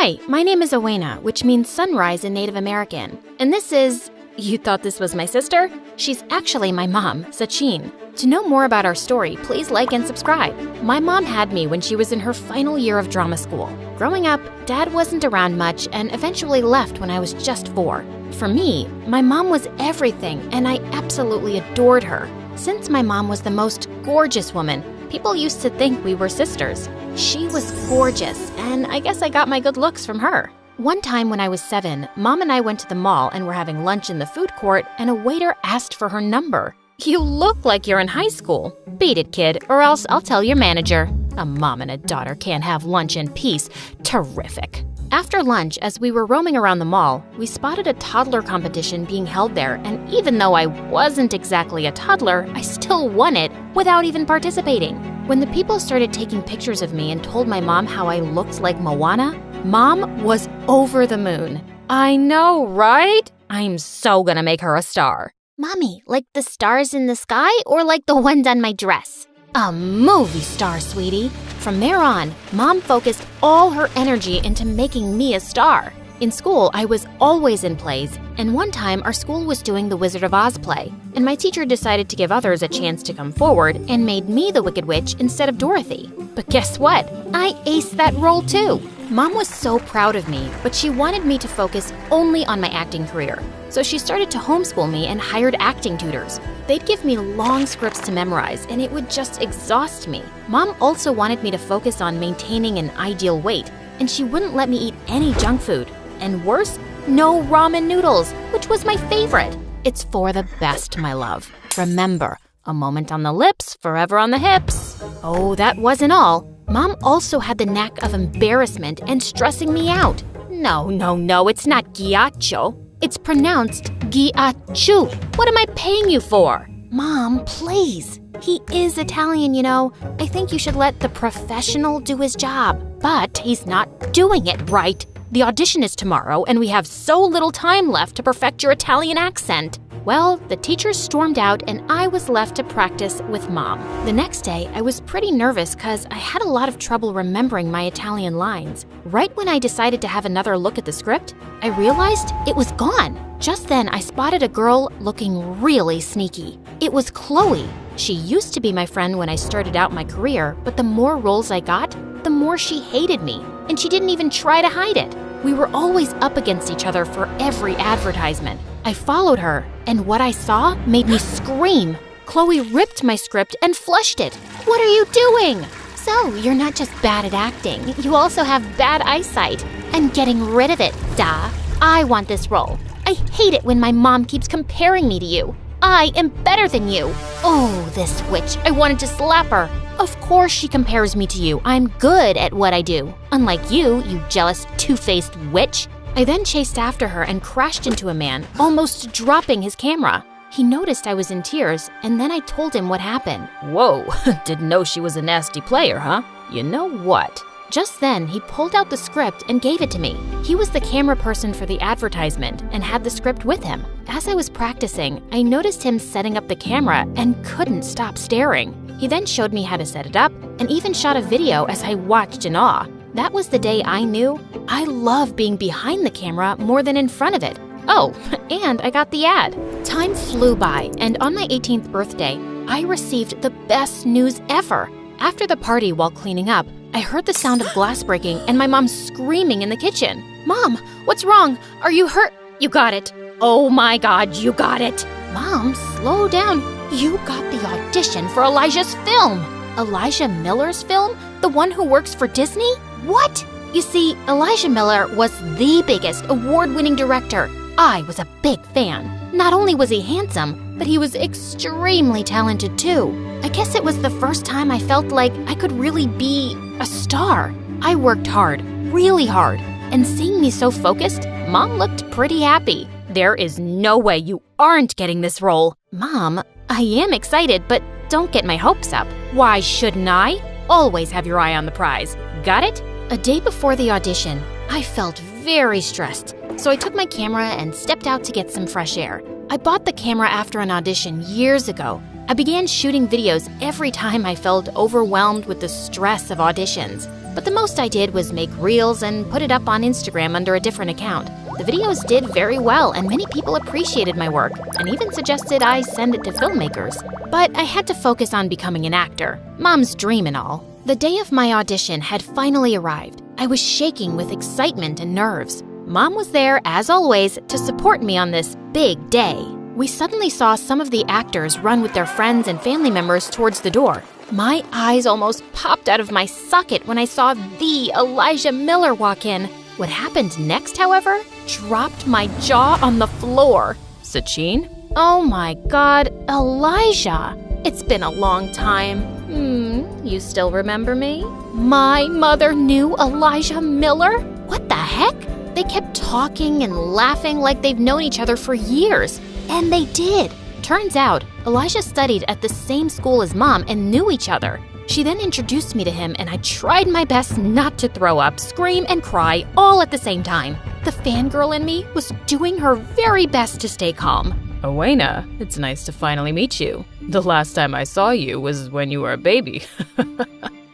Hi, my name is Owena, which means sunrise in Native American. And this is… You thought this was my sister? She's actually my mom, Sachin. To know more about our story, please like and subscribe. My mom had me when she was in her final year of drama school. Growing up, Dad wasn't around much and eventually left when I was just 4. For me, my mom was everything and I absolutely adored her. Since my mom was the most gorgeous woman, people used to think we were sisters. She was gorgeous, and I guess I got my good looks from her. One time when I was 7, Mom and I went to the mall and were having lunch in the food court, and a waiter asked for her number. "You look like you're in high school. Beat it, kid, or else I'll tell your manager." A mom and a daughter can't have lunch in peace. Terrific. After lunch, as we were roaming around the mall, we spotted a toddler competition being held there, and even though I wasn't exactly a toddler, I still won it without even participating. When the people started taking pictures of me and told my mom how I looked like Moana, Mom was over the moon. I know, right? I'm so gonna make her a star. Mommy, like the stars in the sky or like the ones on my dress? A movie star, sweetie. From there on, Mom focused all her energy into making me a star. In school, I was always in plays, and one time our school was doing the Wizard of Oz play, and my teacher decided to give others a chance to come forward and made me the Wicked Witch instead of Dorothy. But guess what? I aced that role too. Mom was so proud of me, but she wanted me to focus only on my acting career. So she started to homeschool me and hired acting tutors. They'd give me long scripts to memorize, and it would just exhaust me. Mom also wanted me to focus on maintaining an ideal weight, and she wouldn't let me eat any junk food. And worse, no ramen noodles, which was my favorite. It's for the best, my love. Remember, a moment on the lips, forever on the hips. Oh, that wasn't all. Mom also had the knack of embarrassment and stressing me out. No, it's not ghiaccio. It's pronounced ghiacciu. What am I paying you for? Mom, please. He is Italian, you know. I think you should let the professional do his job. But he's not doing it right. The audition is tomorrow, and we have so little time left to perfect your Italian accent. Well, the teachers stormed out, and I was left to practice with Mom. The next day, I was pretty nervous because I had a lot of trouble remembering my Italian lines. Right when I decided to have another look at the script, I realized it was gone. Just then, I spotted a girl looking really sneaky. It was Chloe. She used to be my friend when I started out my career, but the more roles I got, the more she hated me, and she didn't even try to hide it. We were always up against each other for every advertisement. I followed her, and what I saw made me scream. Chloe ripped my script and flushed it. What are you doing? So, you're not just bad at acting, you also have bad eyesight. I'm getting rid of it, duh. I want this role. I hate it when my mom keeps comparing me to you. I am better than you. Oh, this witch. I wanted to slap her. Of course she compares me to you. I'm good at what I do. Unlike you, you jealous, two-faced witch. I then chased after her and crashed into a man, almost dropping his camera. He noticed I was in tears, and then I told him what happened. Whoa, didn't know she was a nasty player, huh? You know what? Just then, he pulled out the script and gave it to me. He was the camera person for the advertisement and had the script with him. As I was practicing, I noticed him setting up the camera and couldn't stop staring. He then showed me how to set it up and even shot a video as I watched in awe. That was the day I knew I love being behind the camera more than in front of it. Oh, and I got the ad. Time flew by, and on my 18th birthday, I received the best news ever. After the party while cleaning up, I heard the sound of glass breaking and my mom screaming in the kitchen. Mom, what's wrong? Are you hurt? You got it. Oh my God, you got it. Mom, slow down. You got the audition for Elijah's film. Elijah Miller's film? The one who works for Disney? What? You see, Elijah Miller was the biggest award-winning director. I was a big fan. Not only was he handsome, but he was extremely talented too. I guess it was the first time I felt like I could really be a star. I worked hard, really hard, and seeing me so focused, Mom looked pretty happy. There is no way you aren't getting this role. Mom, I am excited, but don't get my hopes up. Why shouldn't I? Always have your eye on the prize. Got it? A day before the audition, I felt very stressed, so I took my camera and stepped out to get some fresh air. I bought the camera after an audition years ago. I began shooting videos every time I felt overwhelmed with the stress of auditions. but the most I did was make reels and put it up on Instagram under a different account. The videos did very well, and many people appreciated my work and even suggested I send it to filmmakers. But I had to focus on becoming an actor, Mom's dream and all. The day of my audition had finally arrived. I was shaking with excitement and nerves. Mom was there, as always, to support me on this big day. We suddenly saw some of the actors run with their friends and family members towards the door. My eyes almost popped out of my socket when I saw the Elijah Miller walk in. What happened next, however, dropped my jaw on the floor. Sachin? Oh my God, Elijah! It's been a long time. You still remember me? My mother knew Elijah Miller? What the heck? They kept talking and laughing like they've known each other for years. And they did. Turns out, Elijah studied at the same school as Mom and knew each other. She then introduced me to him, and I tried my best not to throw up, scream, and cry all at the same time. The fangirl in me was doing her very best to stay calm. Owena, it's nice to finally meet you. The last time I saw you was when you were a baby.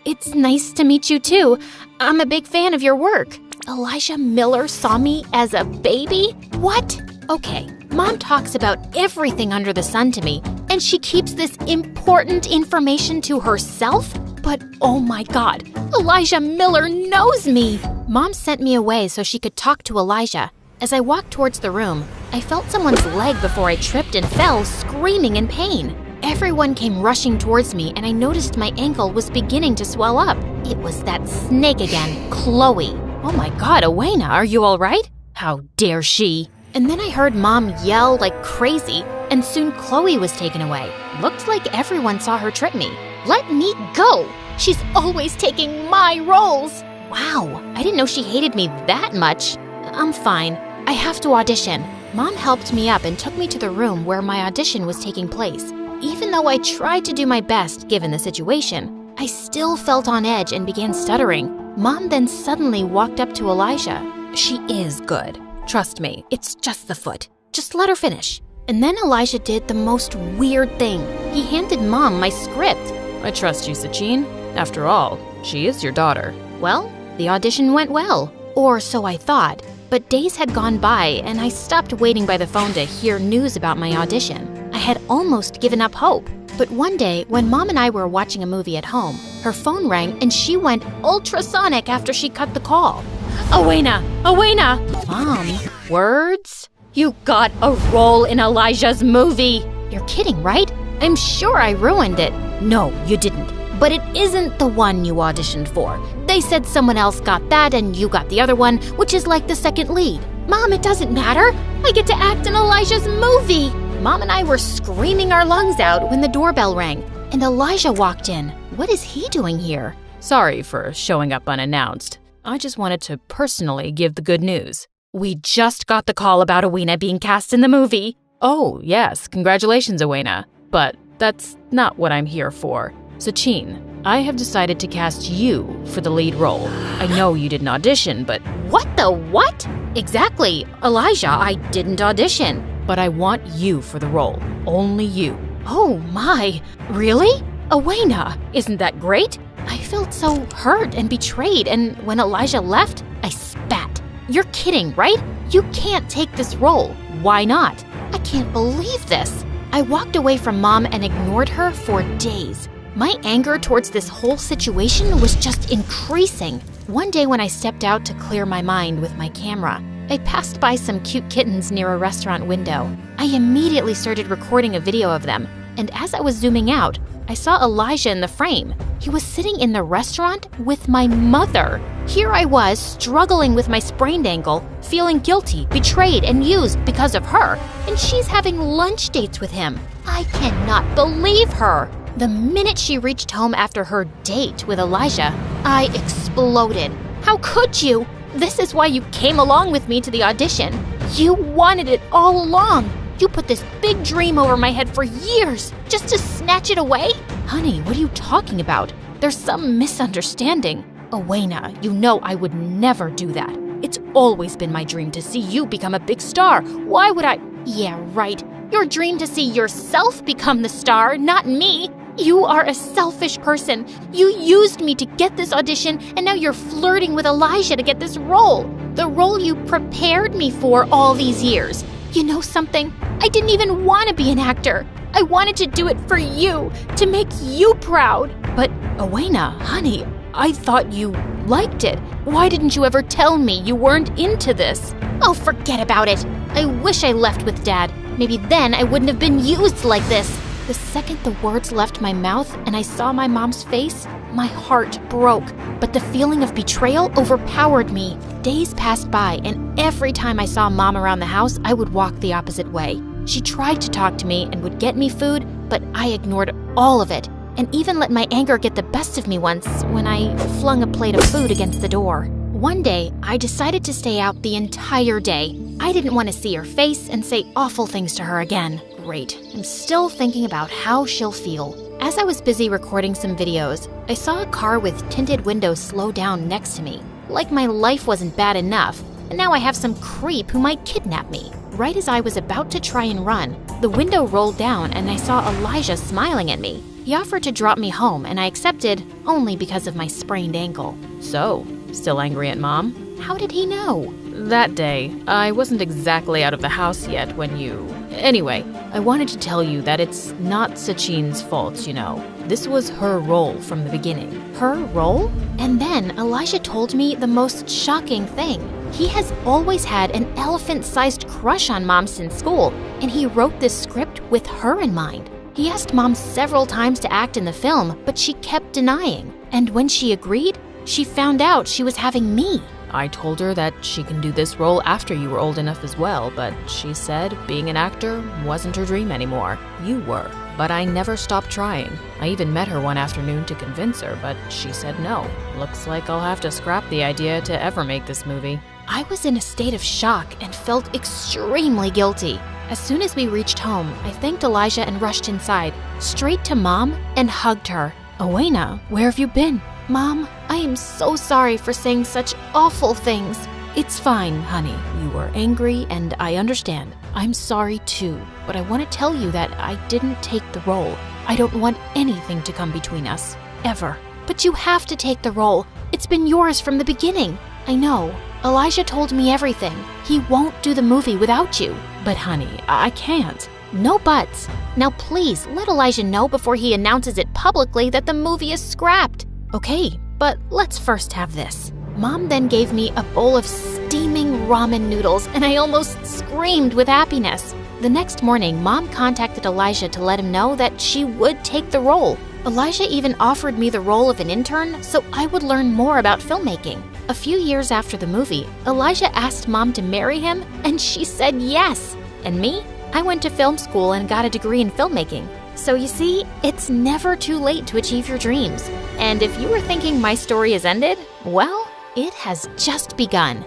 It's nice to meet you too. I'm a big fan of your work. Elijah Miller saw me as a baby? What? Okay, Mom talks about everything under the sun to me, and she keeps this important information to herself? But oh my God, Elijah Miller knows me! Mom sent me away so she could talk to Elijah. As I walked towards the room, I felt someone's leg before I tripped and fell, screaming in pain. Everyone came rushing towards me, and I noticed my ankle was beginning to swell up. It was that snake again, Chloe. Oh my God, Owena, are you all right? How dare she? And then I heard Mom yell like crazy, and soon Chloe was taken away. Looked like everyone saw her trip me. Let me go! She's always taking my roles! Wow, I didn't know she hated me that much. I'm fine. I have to audition. Mom helped me up and took me to the room where my audition was taking place. Even though I tried to do my best given the situation, I still felt on edge and began stuttering. Mom then suddenly walked up to Elijah. She is good. Trust me, it's just the foot. Just let her finish. And then Elijah did the most weird thing. He handed Mom my script. I trust you, Sachin. After all, she is your daughter. Well, the audition went well. Or so I thought. But days had gone by, and I stopped waiting by the phone to hear news about my audition. I had almost given up hope. But one day, when Mom and I were watching a movie at home, her phone rang and she went ultrasonic after she cut the call. Owena! Owena! Mom, words? You got a role in Elijah's movie! You're kidding, right? I'm sure I ruined it. No, you didn't. But it isn't the one you auditioned for. They said someone else got that and you got the other one, which is like the second lead. Mom, it doesn't matter. I get to act in Elijah's movie. Mom and I were screaming our lungs out when the doorbell rang, and Elijah walked in. What is he doing here? Sorry for showing up unannounced. I just wanted to personally give the good news. We just got the call about Owena being cast in the movie. Oh, yes, congratulations, Owena. But that's not what I'm here for. Sachin, I have decided to cast you for the lead role. I know you didn't audition, but… What the what? Exactly. Elijah, I didn't audition. But I want you for the role. Only you. Oh my, really? Owena, isn't that great? I felt so hurt and betrayed, and when Elijah left, I spat. You're kidding, right? You can't take this role. Why not? I can't believe this. I walked away from Mom and ignored her for days. My anger towards this whole situation was just increasing. One day when I stepped out to clear my mind with my camera, I passed by some cute kittens near a restaurant window. I immediately started recording a video of them, and as I was zooming out, I saw Elijah in the frame. He was sitting in the restaurant with my mother. Here I was, struggling with my sprained ankle, feeling guilty, betrayed, and used because of her, and she's having lunch dates with him. I cannot believe her. The minute she reached home after her date with Elijah, I exploded. How could you? This is why you came along with me to the audition. You wanted it all along. You put this big dream over my head for years just to snatch it away? Honey, what are you talking about? There's some misunderstanding. Owena, you know I would never do that. It's always been my dream to see you become a big star. Why would I? Yeah, right. Your dream to see yourself become the star, not me. You are a selfish person. You used me to get this audition, and now you're flirting with Elijah to get this role. The role you prepared me for all these years. You know something? I didn't even want to be an actor. I wanted to do it for you, to make you proud. But, Owena, honey, I thought you liked it. Why didn't you ever tell me you weren't into this? Oh, forget about it. I wish I left with Dad. Maybe then I wouldn't have been used like this. The second the words left my mouth and I saw my mom's face, my heart broke. But the feeling of betrayal overpowered me. Days passed by, and every time I saw Mom around the house, I would walk the opposite way. She tried to talk to me and would get me food, but I ignored all of it, and even let my anger get the best of me once when I flung a plate of food against the door. One day, I decided to stay out the entire day. I didn't want to see her face and say awful things to her again. Great. I'm still thinking about how she'll feel. As I was busy recording some videos, I saw a car with tinted windows slow down next to me. Like my life wasn't bad enough, and now I have some creep who might kidnap me. Right as I was about to try and run, the window rolled down and I saw Elijah smiling at me. He offered to drop me home, and I accepted only because of my sprained ankle. So, still angry at Mom? How did he know? That day, I wasn't exactly out of the house yet when you... Anyway, I wanted to tell you that it's not Sachin's fault, you know. This was her role from the beginning. Her role? And then Elijah told me the most shocking thing. He has always had an elephant-sized crush on Mom since school, and he wrote this script with her in mind. He asked Mom several times to act in the film, but she kept denying. And when she agreed, she found out she was having me. I told her that she can do this role after you were old enough as well, but she said being an actor wasn't her dream anymore. You were. But I never stopped trying. I even met her one afternoon to convince her, but she said no. Looks like I'll have to scrap the idea to ever make this movie. I was in a state of shock and felt extremely guilty. As soon as we reached home, I thanked Elijah and rushed inside, straight to Mom, and hugged her. Owena, where have you been? Mom, I am so sorry for saying such awful things. It's fine, honey. You were angry, and I understand. I'm sorry too, but I want to tell you that I didn't take the role. I don't want anything to come between us, ever. But you have to take the role. It's been yours from the beginning. I know. Elijah told me everything. He won't do the movie without you. But honey, I can't. No buts. Now please, let Elijah know before he announces it publicly that the movie is scrapped. Okay, but let's first have this. Mom then gave me a bowl of steaming ramen noodles, and I almost screamed with happiness. The next morning, Mom contacted Elijah to let him know that she would take the role. Elijah even offered me the role of an intern so I would learn more about filmmaking. A few years after the movie, Elijah asked Mom to marry him, and she said yes. And me? I went to film school and got a degree in filmmaking. So you see, it's never too late to achieve your dreams. And if you were thinking my story has ended, well, it has just begun.